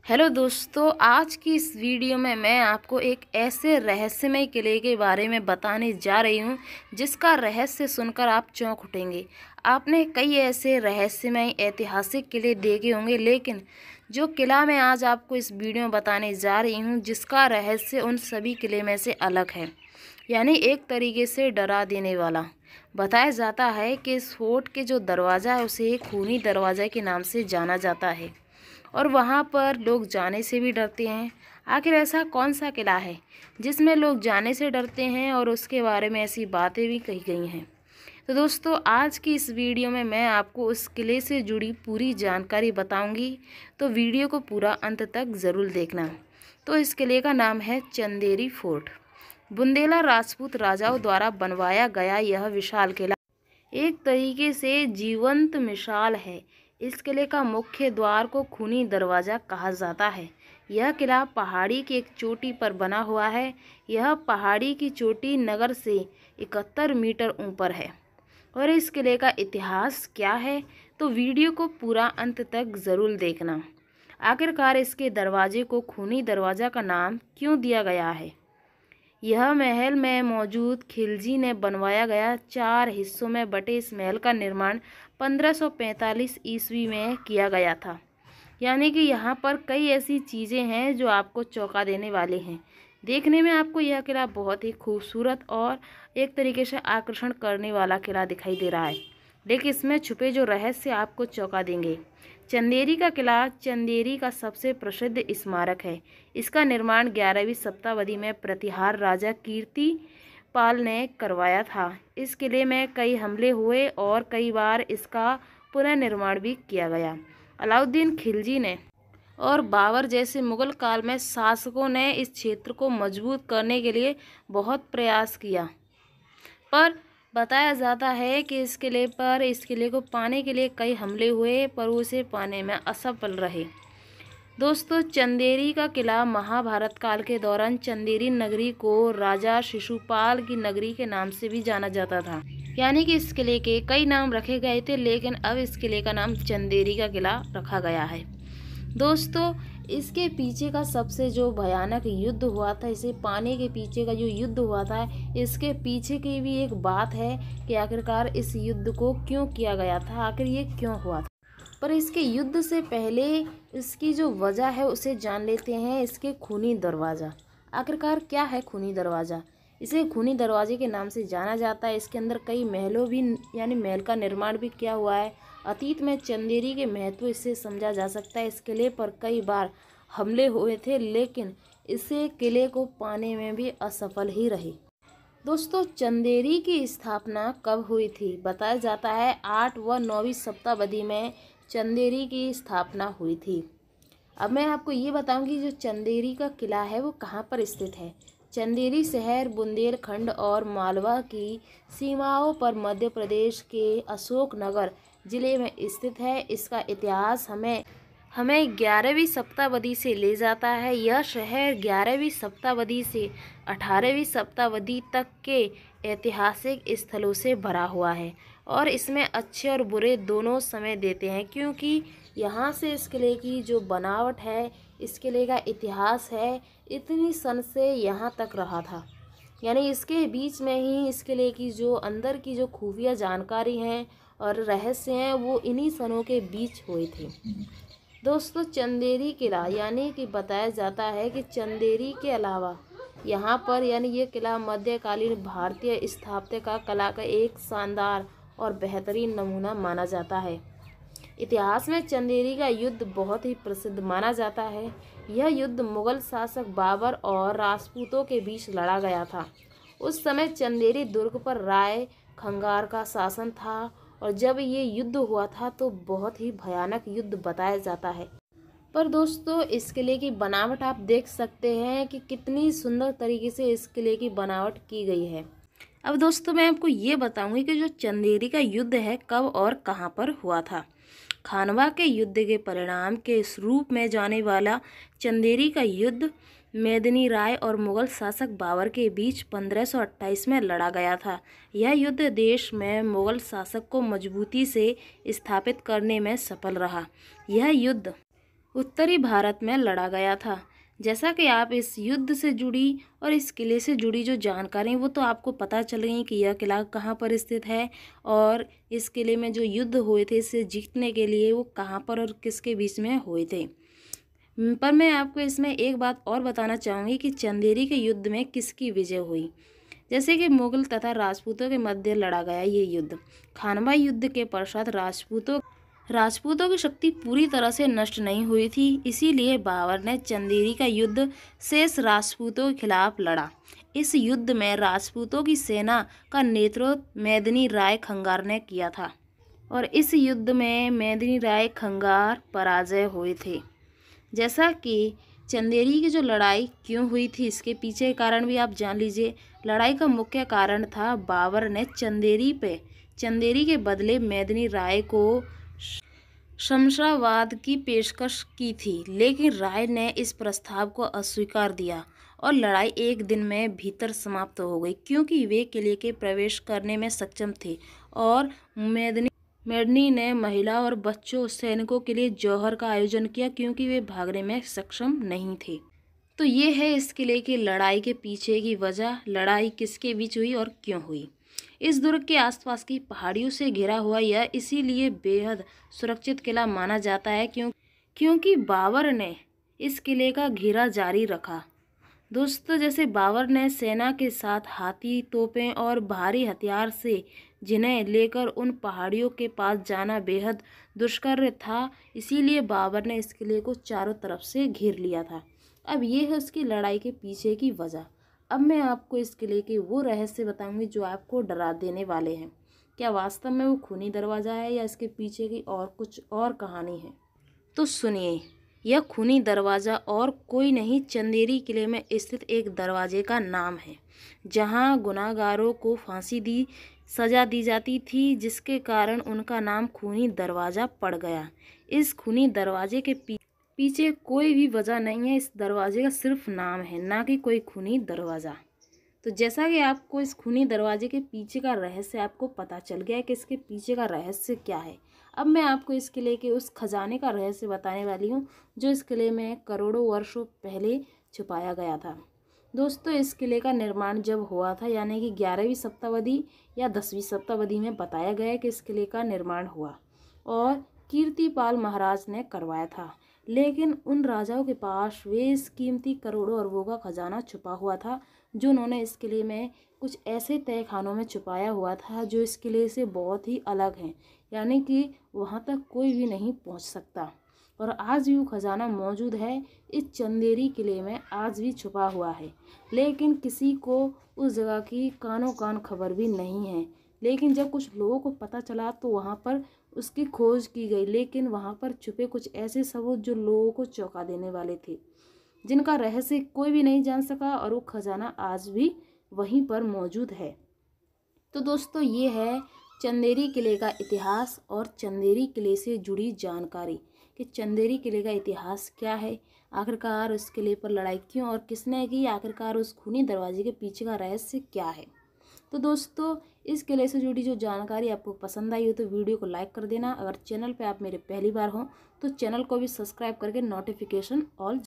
Hello दोस्तों, आज की इस वीडियो में मैं आपको एक ऐसे रहस्यमय किले के बारे में बताने जा रही हूं जिसका रहस्य सुनकर आप चौंक उठेंगे। आपने कई ऐसे रहस्यमय ऐतिहासिक किले देखे होंगे, लेकिन जो किला मैं आज आपको इस वीडियो में बताने जा रही हूं जिसका रहस्य उन सभी किले में से अलग है, यानी एक तरीके से डरा देने वाला। बताया जाता है कि इस फोर्ट के जो दरवाज़ा है उसे खूनी दरवाज़ा के नाम से जाना जाता है और वहाँ पर लोग जाने से भी डरते हैं। आखिर ऐसा कौन सा किला है जिसमें लोग जाने से डरते हैं और उसके बारे में ऐसी बातें भी कही गई हैं। तो दोस्तों, आज की इस वीडियो में मैं आपको उस किले से जुड़ी पूरी जानकारी बताऊंगी, तो वीडियो को पूरा अंत तक ज़रूर देखना। तो इस किले का नाम है चंदेरी फोर्ट। बुंदेला राजपूत राजाओं द्वारा बनवाया गया यह विशाल किला एक तरीके से जीवंत मिसाल है। इस किले का मुख्य द्वार को खूनी दरवाज़ा कहा जाता है। यह किला पहाड़ी की एक चोटी पर बना हुआ है। यह पहाड़ी की चोटी नगर से 71 मीटर ऊपर है। और इस किले का इतिहास क्या है, तो वीडियो को पूरा अंत तक ज़रूर देखना। आखिरकार इसके दरवाजे को खूनी दरवाज़ा का नाम क्यों दिया गया है? यह महल में मौजूद खिलजी ने बनवाया गया 4 हिस्सों में बटे इस महल का निर्माण 1545 ईस्वी में किया गया था। यानी कि यहाँ पर कई ऐसी चीज़ें हैं जो आपको चौंका देने वाले हैं। देखने में आपको यह किला बहुत ही खूबसूरत और एक तरीके से आकर्षण करने वाला किला दिखाई दे रहा है, लेकिन इसमें छुपे जो रहस्य आपको चौंका देंगे। चंदेरी का किला चंदेरी का सबसे प्रसिद्ध स्मारक है। इसका निर्माण 11वीं शताब्दी में प्रतिहार राजा कीर्ति पाल ने करवाया था। इस किले में कई हमले हुए और कई बार इसका पुनर्निर्माण भी किया गया। अलाउद्दीन खिलजी ने और बाबर जैसे मुगल काल में शासकों ने इस क्षेत्र को मजबूत करने के लिए बहुत प्रयास किया, पर बताया जाता है कि इस किले को पाने के लिए कई हमले हुए, पर उसे पाने में असफल रहे। दोस्तों, चंदेरी का किला महाभारत काल के दौरान चंदेरी नगरी को राजा शिशुपाल की नगरी के नाम से भी जाना जाता था। यानी कि इस किले के कई नाम रखे गए थे, लेकिन अब इस किले का नाम चंदेरी का किला रखा गया है। दोस्तों, इसके पीछे का सबसे जो भयानक युद्ध हुआ था, इसे पाने के पीछे का जो युद्ध हुआ था, इसके पीछे की भी एक बात है कि आखिरकार इस युद्ध को क्यों किया गया था, आखिर ये क्यों हुआ था। पर इसके युद्ध से पहले इसकी जो वजह है उसे जान लेते हैं। इसके खूनी दरवाज़ा, आखिरकार क्या है खूनी दरवाज़ा? इसे खूनी दरवाजे के नाम से जाना जाता है। इसके अंदर कई महलों भी यानी महल का निर्माण भी किया हुआ है। अतीत में चंदेरी के महत्व इससे समझा जा सकता है। इस किले पर कई बार हमले हुए थे, लेकिन इसे किले को पाने में भी असफल ही रहे। दोस्तों, चंदेरी की स्थापना कब हुई थी? बताया जाता है 8 व 9वीं शताब्दी में चंदेरी की स्थापना हुई थी। अब मैं आपको ये बताऊंगी जो चंदेरी का किला है वो कहाँ पर स्थित है। चंदेरी शहर बुंदेलखंड और मालवा की सीमाओं पर मध्य प्रदेश के अशोकनगर जिले में स्थित है। इसका इतिहास हमें 11वीं शताब्दी से ले जाता है। यह शहर 11वीं शताब्दी से 18वीं शताब्दी तक के ऐतिहासिक स्थलों से भरा हुआ है और इसमें अच्छे और बुरे दोनों समय देते हैं, क्योंकि यहाँ से इस किले की जो बनावट है, इस किले का इतिहास है, इतनी सन से यहाँ तक रहा था। यानी इसके बीच में ही इस किले की जो अंदर की जो खुफिया जानकारी हैं और रहस्य हैं वो इन्हीं सनों के बीच हुए थे। दोस्तों, चंदेरी किला यानी कि बताया जाता है कि चंदेरी के अलावा यहाँ पर यानी ये किला मध्यकालीन भारतीय स्थापत्य का कला का एक शानदार और बेहतरीन नमूना माना जाता है। इतिहास में चंदेरी का युद्ध बहुत ही प्रसिद्ध माना जाता है। यह युद्ध मुगल शासक बाबर और राजपूतों के बीच लड़ा गया था। उस समय चंदेरी दुर्ग पर राय खंगार का शासन था और जब ये युद्ध हुआ था तो बहुत ही भयानक युद्ध बताया जाता है। पर दोस्तों, इस किले की बनावट आप देख सकते हैं कि कितनी सुंदर तरीके से इस किले की बनावट की गई है। अब दोस्तों, मैं आपको ये बताऊंगी कि जो चंदेरी का युद्ध है कब और कहां पर हुआ था। खानवा के युद्ध के परिणाम के रूप में जाने वाला चंदेरी का युद्ध मेदिनी राय और मुगल शासक बाबर के बीच 1528 में लड़ा गया था। यह युद्ध देश में मुगल शासक को मजबूती से स्थापित करने में सफल रहा। यह युद्ध उत्तरी भारत में लड़ा गया था। जैसा कि आप इस युद्ध से जुड़ी और इस किले से जुड़ी जो जानकारी वो तो आपको पता चल गई कि यह किला कहाँ पर स्थित है और इस किले में जो युद्ध हुए थे इसे जीतने के लिए वो कहाँ पर और किसके बीच में हुए थे। पर मैं आपको इसमें एक बात और बताना चाहूँगी कि चंदेरी के युद्ध में किसकी विजय हुई। जैसे कि मुगल तथा राजपूतों के मध्य लड़ा गया ये युद्ध। खानवा युद्ध के पश्चात राजपूतों की शक्ति पूरी तरह से नष्ट नहीं हुई थी, इसीलिए बाबर ने चंदेरी का युद्ध शेष राजपूतों के खिलाफ लड़ा। इस युद्ध में राजपूतों की सेना का नेतृत्व मेदिनी राय खंगार ने किया था और इस युद्ध में मेदिनी राय खंगार पराजय हुए थे। जैसा कि चंदेरी की जो लड़ाई क्यों हुई थी इसके पीछे कारण भी आप जान लीजिए। लड़ाई का मुख्य कारण था बाबर ने चंदेरी के बदले मेदिनी राय को शमशाबाद की पेशकश की थी, लेकिन राय ने इस प्रस्ताव को अस्वीकार दिया और लड़ाई एक दिन में भीतर समाप्त हो गई क्योंकि वे किले के प्रवेश करने में सक्षम थे और मेदिनी ने महिला और बच्चों सैनिकों के लिए जौहर का आयोजन किया क्योंकि वे भागने में सक्षम नहीं थे। तो ये है इस किले की लड़ाई के पीछे की वजह, लड़ाई किसके बीच हुई और क्यों हुई। इस दुर्ग के आसपास की पहाड़ियों से घिरा हुआ यह इसीलिए बेहद सुरक्षित किला माना जाता है क्योंकि बाबर ने इस किले का घेरा जारी रखा। दोस्तों, जैसे बाबर ने सेना के साथ हाथी, तोपें और भारी हथियार से जिन्हें लेकर उन पहाड़ियों के पास जाना बेहद दुष्कर था, इसीलिए बाबर ने इस किले को चारों तरफ से घेर लिया था। अब ये है उसकी लड़ाई के पीछे की वजह। अब मैं आपको इस किले के वो रहस्य बताऊंगी जो आपको डरा देने वाले हैं। क्या वास्तव में वो खूनी दरवाज़ा है या इसके पीछे की और कुछ और कहानी है? तो सुनिए, यह खूनी दरवाज़ा और कोई नहीं चंदेरी किले में स्थित एक दरवाजे का नाम है जहां गुनाहगारों को सजा दी जाती थी, जिसके कारण उनका नाम खूनी दरवाज़ा पड़ गया। इस खूनी दरवाजे के पीछे कोई भी वजह नहीं है, इस दरवाजे का सिर्फ नाम है, ना कि कोई खूनी दरवाज़ा। तो जैसा कि आपको इस खूनी दरवाजे के पीछे का रहस्य आपको पता चल गया है कि इसके पीछे का रहस्य क्या है। अब मैं आपको इस किले के उस खजाने का रहस्य बताने वाली हूँ जो इस किले में करोड़ों वर्षों पहले छुपाया गया था। दोस्तों, इस किले का निर्माण जब हुआ था यानी कि 11वीं शताब्दी या 10वीं शताब्दी में बताया गया है कि इस किले का निर्माण हुआ और कीर्तिपाल महाराज ने करवाया था। लेकिन उन राजाओं के पास बेश कीमती करोड़ों अरबों का खजाना छुपा हुआ था जो उन्होंने इस किले में कुछ ऐसे तहखानों में छुपाया हुआ था जो इस किले से बहुत ही अलग हैं, यानी कि वहाँ तक कोई भी नहीं पहुँच सकता। और आज भी वो खजाना मौजूद है इस चंदेरी किले में, आज भी छुपा हुआ है, लेकिन किसी को उस जगह की कानो कान खबर भी नहीं है। लेकिन जब कुछ लोगों को पता चला तो वहाँ पर उसकी खोज की गई, लेकिन वहाँ पर छुपे कुछ ऐसे सबूत जो लोगों को चौंका देने वाले थे, जिनका रहस्य कोई भी नहीं जान सका और वो खजाना आज भी वहीं पर मौजूद है। तो दोस्तों, ये है चंदेरी किले का इतिहास और चंदेरी किले से जुड़ी जानकारी कि चंदेरी किले का इतिहास क्या है, आखिरकार उस किले पर लड़ाई क्यों और किसने की, आखिरकार उस खूनी दरवाजे के पीछे का रहस्य क्या है। तो दोस्तों, इस किले से जुड़ी जो जानकारी आपको पसंद आई हो तो वीडियो को लाइक कर देना। अगर चैनल पे आप मेरे पहली बार हो तो चैनल को भी सब्सक्राइब करके नोटिफिकेशन ऑल